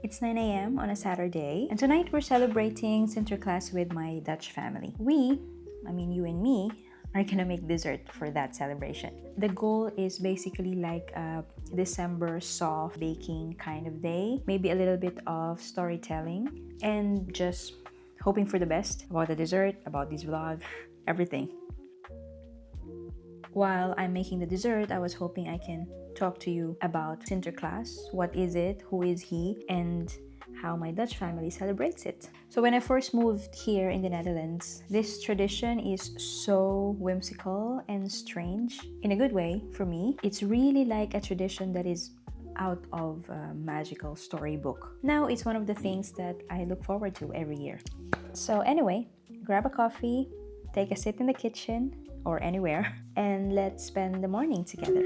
It's 9 a.m. on a Saturday, and tonight we're celebrating Sinterklaas with my Dutch family. You and me, are gonna make dessert for that celebration. The goal is basically like a December soft baking kind of day, maybe a little bit of storytelling, and just hoping for the best about the dessert, about this vlog, everything. While I'm making the dessert, I was hoping I can talk to you about Sinterklaas. What is it? Who is he? And how my Dutch family celebrates it. So when I first moved here in the Netherlands, this tradition is so whimsical and strange in a good way for me. It's really like a tradition that is out of a magical storybook. Now it's one of the things that I look forward to every year. So anyway, grab a coffee, take a sit in the kitchen or anywhere, and let's spend the morning together.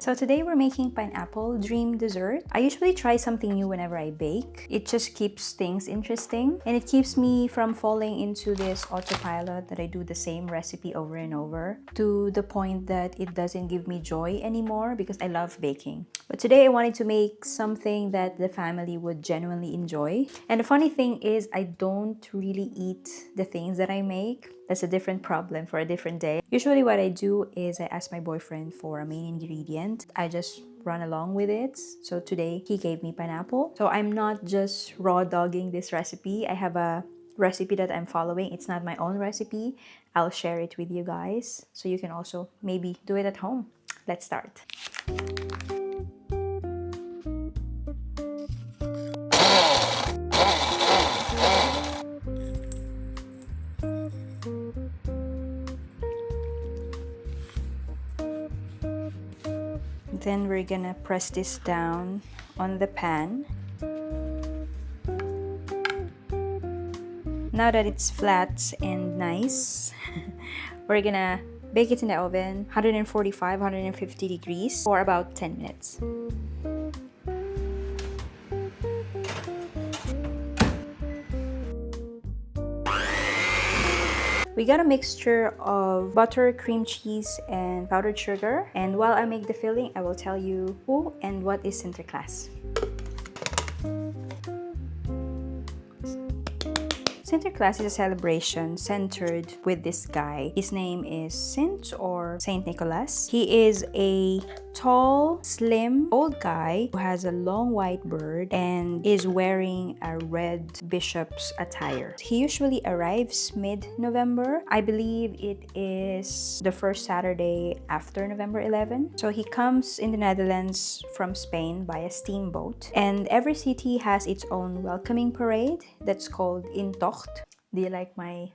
So today we're making pineapple dream dessert. I usually try something new whenever I bake. It just keeps things interesting and it keeps me from falling into this autopilot that I do the same recipe over and over to the point that it doesn't give me joy anymore because I love baking. But today I wanted to make something that the family would genuinely enjoy. And the funny thing is I don't really eat the things that I make. That's a different problem for a different day. Usually what I do is I ask my boyfriend for a main ingredient. I just run along with it. So today he gave me pineapple. So I'm not just raw dogging this recipe. I have a recipe that I'm following. It's not my own recipe. I'll share it with you guys so you can also maybe do it at home. Let's start. Then we're gonna press this down on the pan. Now that it's flat and nice, we're gonna bake it in the oven, 145, 150 degrees for about 10 minutes. We got a mixture of butter, cream cheese, and powdered sugar. And while I make the filling, I will tell you who and what is Sinterklaas. Sinterklaas is a celebration centered with this guy. His name is Saint Nicholas. He is a tall, slim, old guy who has a long white beard and is wearing a red bishop's attire. He usually arrives mid-November. I believe it is the first Saturday after November 11. So he comes in the Netherlands from Spain by a steamboat. And every city has its own welcoming parade that's called Intocht. Do you like my...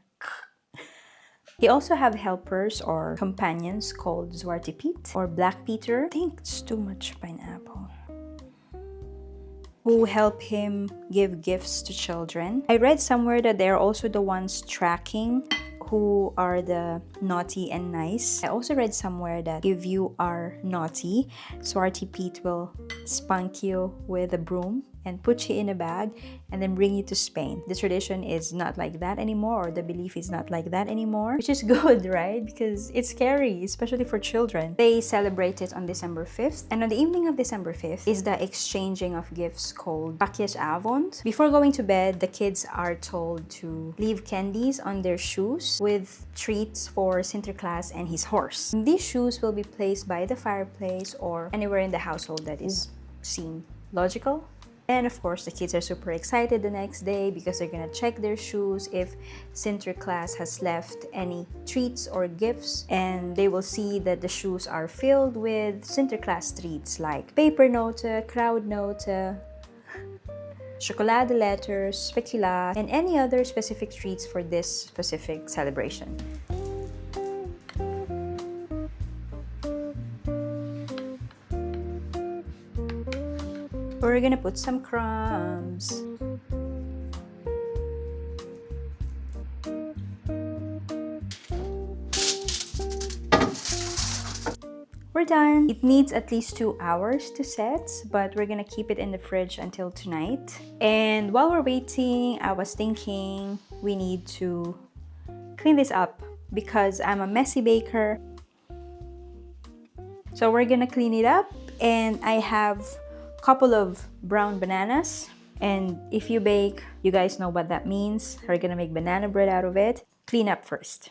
He also have helpers or companions called Zwarte Piet or Black Peter. I think it's too much pineapple. Who help him give gifts to children. I read somewhere that they're also the ones tracking who are the naughty and nice. I also read somewhere that if you are naughty, Zwarte Piet will spunk you with a broom and put you in a bag and then bring you to Spain. The tradition is not like that anymore, or the belief is not like that anymore, which is good, right? Because it's scary, especially for children. They celebrate it on December 5th, and on the evening of December 5th is the exchanging of gifts called Pakjesavond. Before going to bed, the kids are told to leave candies on their shoes with treats for Sinterklaas and his horse. And these shoes will be placed by the fireplace or anywhere in the household that is seen logical. And of course, the kids are super excited the next day because they're gonna check their shoes if Sinterklaas has left any treats or gifts, and they will see that the shoes are filled with Sinterklaas treats like pepernoten, kruidnoten, chocoladeletters, specula, and any other specific treats for this specific celebration. We're gonna put some crumbs. We're done. It needs at least 2 hours to set, but we're gonna keep it in the fridge until tonight. And while we're waiting, I was thinking we need to clean this up because I'm a messy baker. So we're gonna clean it up, and I have a couple of brown bananas. And if you bake, you guys know what that means. We're gonna make banana bread out of it. Clean up first.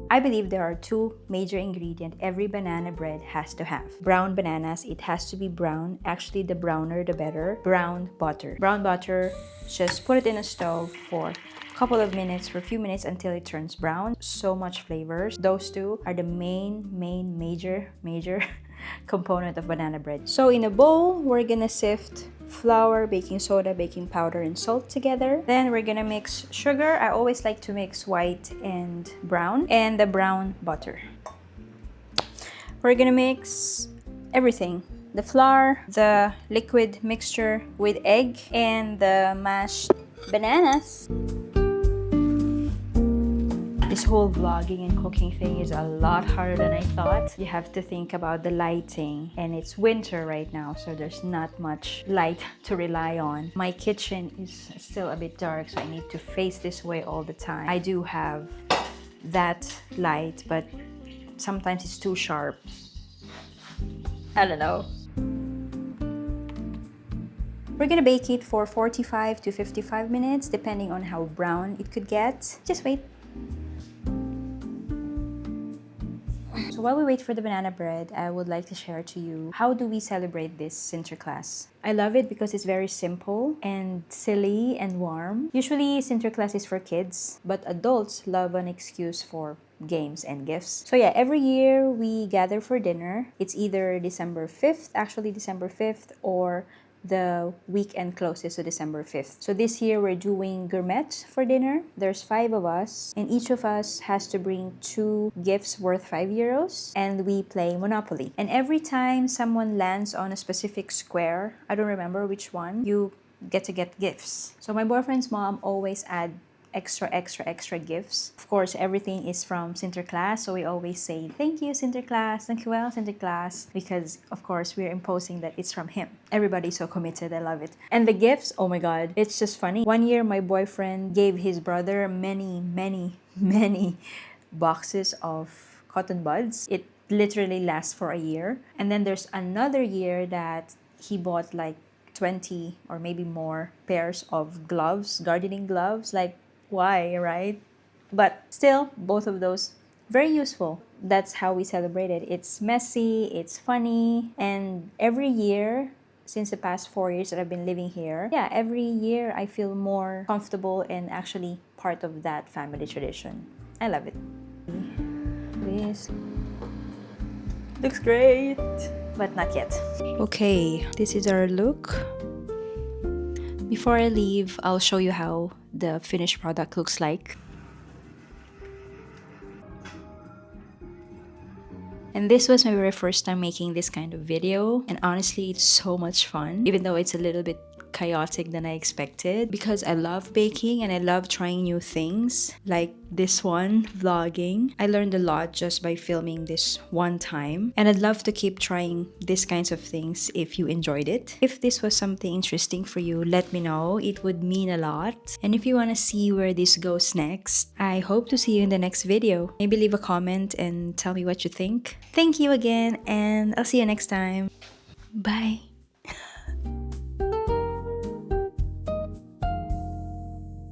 I believe there are two major ingredients every banana bread has to have. Brown bananas, it has to be brown. Actually, the browner, the better. Brown butter. Brown butter, just put it in a stove for a couple of minutes, for a few minutes until it turns brown. So much flavors. Those two are the major component of banana bread. So in a bowl, we're gonna sift flour, baking soda, baking powder, and salt together. Then we're gonna mix sugar. I always like to mix white and brown, and the brown butter. We're gonna mix everything. The flour, the liquid mixture with egg, and the mashed bananas. This whole vlogging and cooking thing is a lot harder than I thought. You have to think about the lighting, and it's winter right now, so there's not much light to rely on. My kitchen is still a bit dark, so I need to face this way all the time. I do have that light, but sometimes it's too sharp. I don't know. We're gonna bake it for 45 to 55 minutes, depending on how brown it could get. Just wait. So while we wait for the banana bread, I would like to share to you, how do we celebrate this Sinterklaas? I love it because it's very simple and silly and warm. Usually Sinterklaas is for kids, but adults love an excuse for games and gifts. So yeah, every year we gather for dinner. It's either December 5th, or the weekend closest to December 5th. So this year we're doing gourmet for dinner. There's 5 of us, and each of us has to bring 2 gifts worth €5, and we play Monopoly. And every time someone lands on a specific square, I don't remember which one, you get gifts. So my boyfriend's mom always add extra gifts. Of course, everything is from Sinterklaas, so we always say, "Thank you, Sinterklaas. Thank you, well, Sinterklaas," because of course we're imposing that it's from him. Everybody's so committed. I love it. And the gifts, oh my god, it's just funny. One year my boyfriend gave his brother many boxes of cotton buds. It literally lasts for a year. And then there's another year that he bought like 20 or maybe more pairs of gloves, gardening gloves. Like, why, right? But still, both of those very useful. That's how we celebrate it. It's messy, it's funny, and every year since the past 4 years that I've been living here, yeah, every year I feel more comfortable and actually part of that family tradition. I love it. This looks great, but not yet. Okay, this is our look. Before I leave, I'll show you how the finished product looks like. And this was my very first time making this kind of video, and honestly, it's so much fun, even though it's a little bit chaotic than I expected, because I love baking and I love trying new things like this one, vlogging. I learned a lot just by filming this one time, and I'd love to keep trying these kinds of things if you enjoyed it. If this was something interesting for you, let me know. It would mean a lot. And if you want to see where this goes next, I hope to see you in the next video. Maybe leave a comment and tell me what you think. Thank you again, and I'll see you next time. Bye.